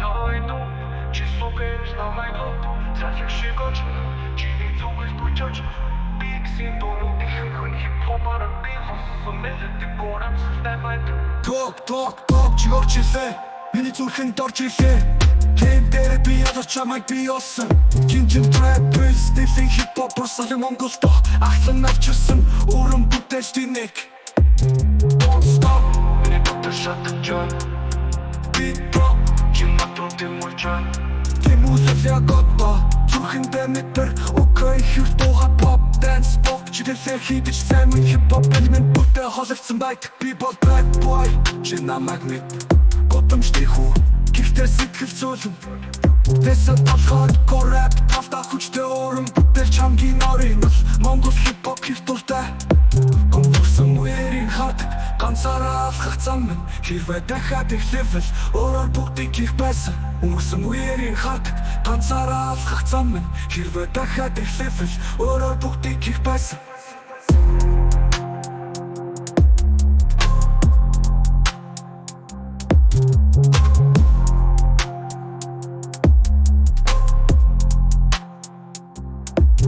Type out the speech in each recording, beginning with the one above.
Йойно, чи слухаєш на майно, трафік шикоче, чи не зубиш пучоче. Піксі дому, хіп-хопа робив, сумезити корам, системайте. Ток, чи орчисе, миний зүрхэн дорчилээ. Тэмдэр би ядаж чамайг би олсон. Гинжин трэп стилийн хип-хоп борсолын Монголд ахлан авчирсан өрөн бүтээлчдийн нэг. Don't stop, миний дотор шатаж байна. Beat drop, Чи матрон тэмүүлж байна. тэмүүлэл яг одоо зүрхэндээ метр окей хэр дуугаа pop dance pop чиглэлээр хийдэж сайн мөн хип-хоп элемент бүтээ холилдсон байт. Би бол bad boy, чи намайг мэд годомжтой хүү гихтэр сэтгэл зөөлөн. Тэсэд хардкор рэп тавтаа хүчтэй өрөн бүтээлч хамгийн орын Монгол хип-хоп хөвтөлтэй гомдсон үерийн хат ганцаараа алхах зам минь хэрвээ дахиад их левел өөрөөр бүгдийг хийх байсан. Өнгөрсөн үерийн хат ганцаараа алхах зам минь хэрвээ дахиад их левел өөрөөр бүгдийг хийх байсан.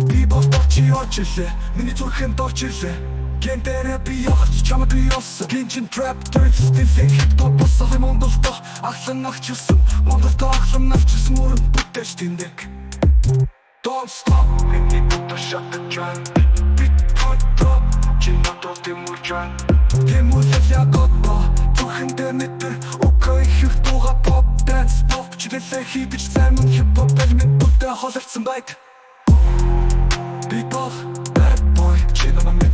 Би чи орчилээ, миний зүрхэнд орчилээ. Гэнтэрэ би явах чамд би олсон. Гинжин trap стилийн хип-хоп борсолын Монголд ахлан авчирсан. Монголд ахлан авчирсан өрөн бүтээлчдийн нэг. Don't stop, миний дотор шатаж байна. Beat drop, чи матрон тэмүүлж байна. Тэмүүлэл яг одоо зүрхэндээ метр окей хэр дуугаа pop dance pop чиглэлээр хийдэж сайн мөн хип-хоп элемент бүтээ холилдсон байт. Би бол bad boy, чи намайг мэд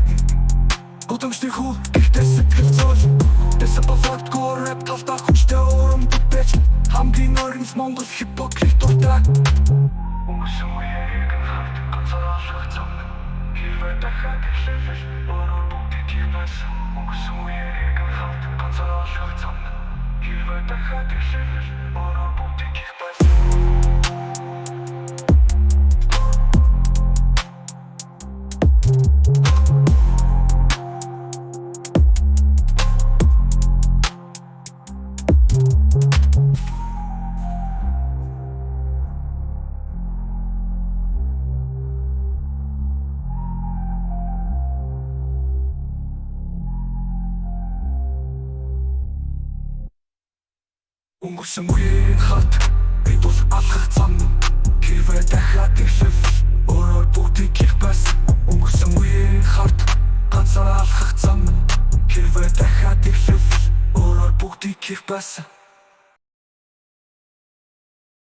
годомжтой хүү гихтэр сэтгэл зөөлөн. Тэсэд hardcore rap тавтаа хүчтэй өрөн бүтээч хамгийн орон Монгол хип-хоп дуртай. Өнгөрсөн үеийг хавт ганцаараа алхах зам минь хэрвээ дахиад их левел өөрөөр бүгдийг хийх байсан. Өнгөрсөн үеийг хавт ганцаараа алхах зам минь хэрвээ дахиад их левел өөрөөр бүгдийг хийх байсан. Өнгөрсөн үеийн хат би бол алхах зам хэрвээ дахиад их левел өөрөөр бүгдийг хийх байсан. Өнгөрсөн үеийн хат ганцаараа алхах зам хэрвээ дахиад их левел өөрөөр бүгдийг хийх байсан.